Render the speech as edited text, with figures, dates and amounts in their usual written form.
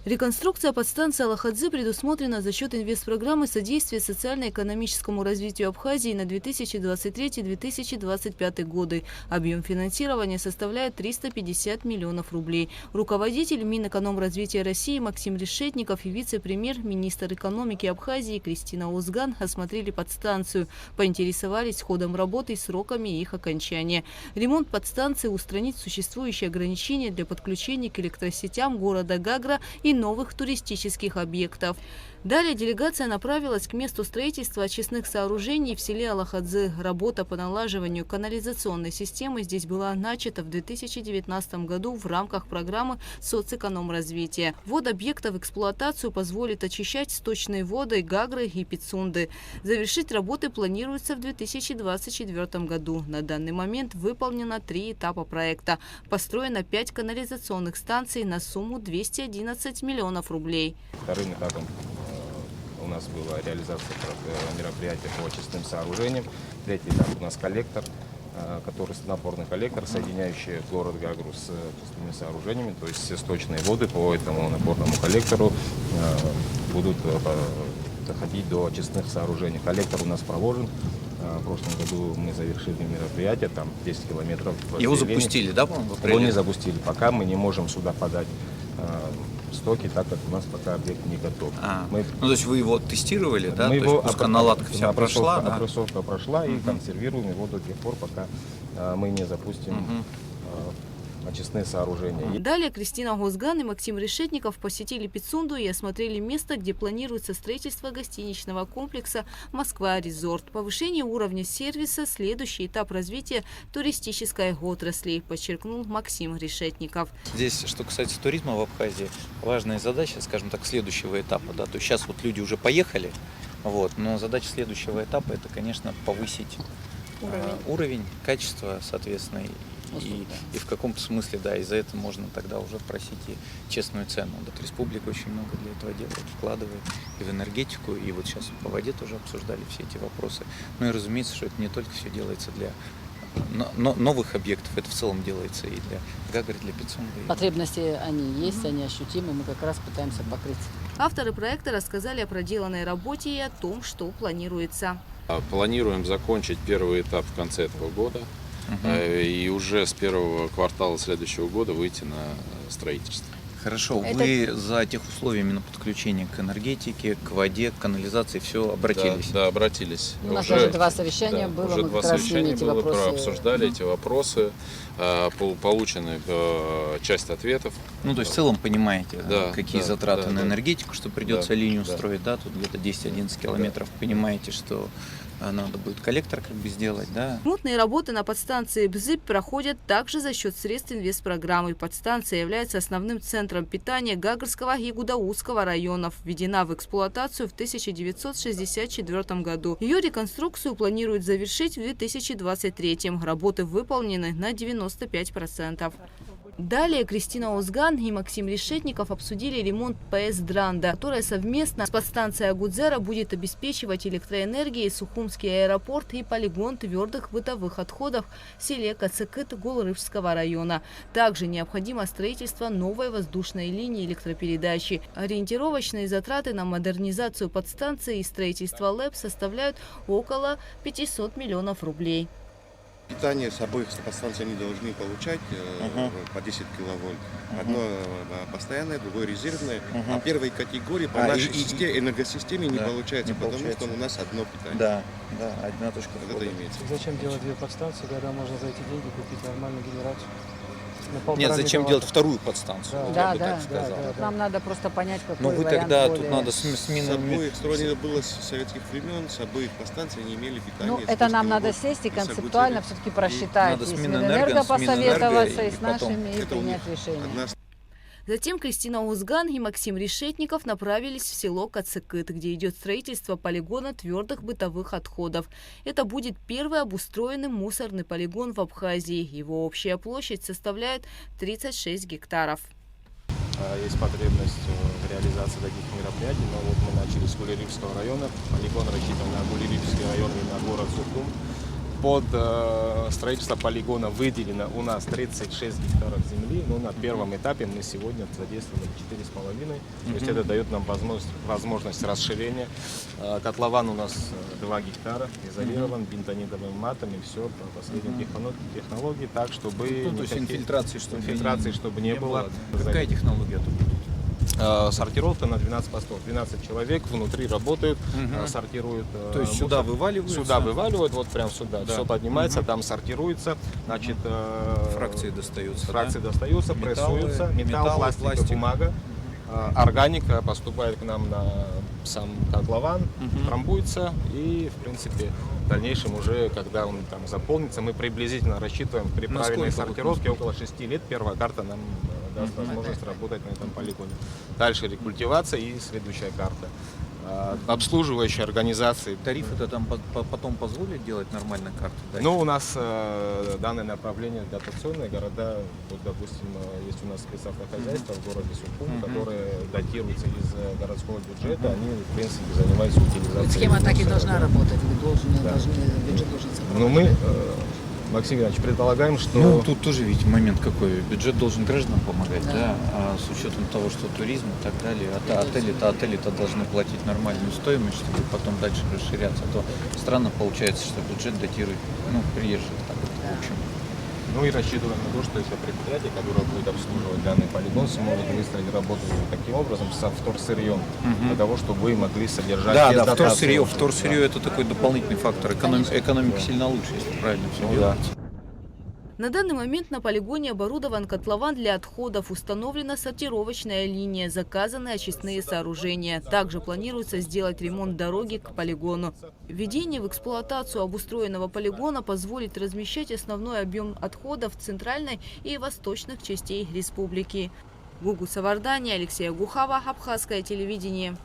Реконструкция подстанции Алахадзы предусмотрена за счет инвестпрограммы содействия социально-экономическому развитию Абхазии на 2023-2025 годы. Объем финансирования составляет 350 миллионов рублей. Руководитель Минэкономразвития России Максим Решетников и вице-премьер-министр экономики Абхазии Кристина Озган осмотрели подстанцию, поинтересовались ходом работы и сроками их окончания. Ремонт подстанции устранит существующие ограничения для подключения к электросетям города Гагра и новых туристических объектов. Далее делегация направилась к месту строительства очистных сооружений в селе Алахадзы. Работа по налаживанию канализационной системы здесь была начата в 2019 году в рамках программы соцэкономразвития. Ввод объекта в эксплуатацию позволит очищать сточные воды Гагры и Пицунды. Завершить работы планируется в 2024 году. На данный момент выполнено 3 этапа проекта. Построено 5 канализационных станций на сумму 211 миллионов рублей. Вторым этапом у нас была реализация мероприятия по очистным сооружениям. Третий этап у нас коллектор, который напорный коллектор, соединяющий город Гагру с очистными сооружениями. То есть все сточные воды по этому напорному коллектору будут доходить до очистных сооружений. Коллектор у нас проложен. В прошлом году мы завершили мероприятие, там 10 километров. Его запустили, да, по-моему? Его не запустили. Пока мы не можем сюда подать стоки, так как у нас пока объект не готов. Ну, то есть вы его тестировали, да? Мы то его, есть пусконаладка вся прошла? Опрессовка прошла, и консервируем его до тех пор, пока мы не запустим очистные сооружения. Далее Кристина Озган и Максим Решетников посетили Пицунду и осмотрели место, где планируется строительство гостиничного комплекса «Москва-Резорт». Повышение уровня сервиса – следующий этап развития туристической отрасли, подчеркнул Максим Решетников. Здесь, что касается туризма в Абхазии, важная задача, скажем так, следующего этапа. Да? То есть сейчас вот люди уже поехали, но задача следующего этапа – это, конечно, повысить уровень, качество, соответственно, и в каком-то смысле, да, и за это можно тогда уже просить и честную цену. Вот республика очень много для этого делает, вкладывает и в энергетику, и вот сейчас по воде тоже обсуждали все эти вопросы. Ну и разумеется, что это не только все делается для новых объектов, это в целом делается и для Гагры, для Пицунды. Потребности они есть, они ощутимы, мы как раз пытаемся покрыть. Авторы проекта рассказали о проделанной работе и о том, что планируется. Планируем закончить первый этап в конце этого года. И уже с первого квартала следующего года выйти на строительство. Хорошо, вы за тех условиями на подключение к энергетике, к воде, к канализации все обратились? Да, обратились. У нас уже 2 совещания было, уже мы 2 как раз совещания эти было, вопросы обсуждали эти вопросы, получены часть ответов. Ну, то есть в целом понимаете, какие затраты на энергетику, что придется линию строить, да, тут где-то 10-11 километров, понимаете, что надо будет коллектор как бы сделать, да. Ремонтные работы на подстанции Бзып проходят также за счет средств инвестпрограммы. Подстанция является основным центром питания Гагрского и Гудаутского районов. Введена в эксплуатацию в 1964 году. Ее реконструкцию планируют завершить в 2023. Работы выполнены на 95%. Далее Кристина Озган и Максим Решетников обсудили ремонт ПС «Дранда», которая совместно с подстанцией Агудзера будет обеспечивать электроэнергией Сухумский аэропорт и полигон твердых бытовых отходов в селе Кацыкыт Голрывского района. Также необходимо строительство новой воздушной линии электропередачи. Ориентировочные затраты на модернизацию подстанции и строительство ЛЭП составляют около 500 миллионов рублей. Питание с обоих подстанций они должны получать по 10 киловольт. Одно постоянное, другое резервное. А первой категории по нашей энергосистеме не получается, потому что у нас одно питание. Да, одна точка. Вот это имеется. Зачем делать 2 подстанции, когда можно за эти деньги купить нормальную генерацию? Нет, зачем делать вторую подстанцию? Да. Нам надо просто понять, какой Но вы вариант тогда более... тут надо С обоих сторон это было с советских времен, с обоих подстанций не имели питания. Ну, это нам надо сесть и концептуально все-таки просчитать. Надо И с с Минэнерго, Минэнерго посоветоваться, и с потом нашими, и принять решение. Затем Кристина Озган и Максим Решетников направились в село Кацыкыт, где идет строительство полигона твердых бытовых отходов. Это будет первый обустроенный мусорный полигон в Абхазии. Его общая площадь составляет 36 гектаров. Есть потребность в реализации таких мероприятий, но вот мы начали с Гулерибского района. Полигон рассчитан на Гулерибский район и на город Сухум. под строительство полигона выделено у нас 36 гектаров земли, но на первом этапе мы сегодня задействовали 4,5. То есть это дает нам возможность расширения. Котлован у нас 2 гектара, изолирован бентонитовыми матами, все по последней технологии, так чтобы То есть инфильтрации, чтобы не было. Какая технология тут будет? Сортировка на 12 постов. 12 человек внутри работают, сортируют. То есть сюда вываливаются? Сюда вываливают, вот прям сюда. Да. Все поднимается, там сортируется. Значит, фракции достаются. Фракции да? достаются, Металлы, прессуются. Металл, пластик, бумага. Органика поступает к нам на сам котлован, трамбуется и, в принципе, в дальнейшем уже, когда он там заполнится, мы приблизительно рассчитываем при правильной сортировке около 6 лет первая карта нам даст возможность работать на этом полигоне. Дальше рекультивация и следующая карта. Обслуживающие организации. Тариф это там потом позволит делать нормально карты? Да? Ну, у нас данное направление дотационные города, вот, допустим, есть у нас спецавтохозяйство в городе Сухум, которые датируются из городского бюджета, они, в принципе, занимаются утилизацией. Схема так и должна работать, Да. бюджет должен собрать. Но мы, Максим Иванович, предполагаем, что... Ну, тут тоже ведь момент какой. Бюджет должен гражданам помогать, да? А с учетом того, что туризм и так далее, отели-то должны платить нормальную стоимость, чтобы потом дальше расширяться. А то странно получается, что бюджет датирует, приезжих так вот, в общем. Ну и рассчитываем на то, что это предприятие, которое будет обслуживать данный полигон, сможет выстроить работу таким образом со вторсырьем, для того, чтобы вы могли содержать... Да, вторсырье это такой дополнительный фактор. Экономика сильно лучше, если правильно все делать. На данный момент на полигоне оборудован котлован для отходов, установлена сортировочная линия, заказаны очистные сооружения. Также планируется сделать ремонт дороги к полигону. Введение в эксплуатацию обустроенного полигона позволит размещать основной объем отходов центральной и восточных частей республики. Гугу Савардани, Алексей Гухава, Абхазское телевидение.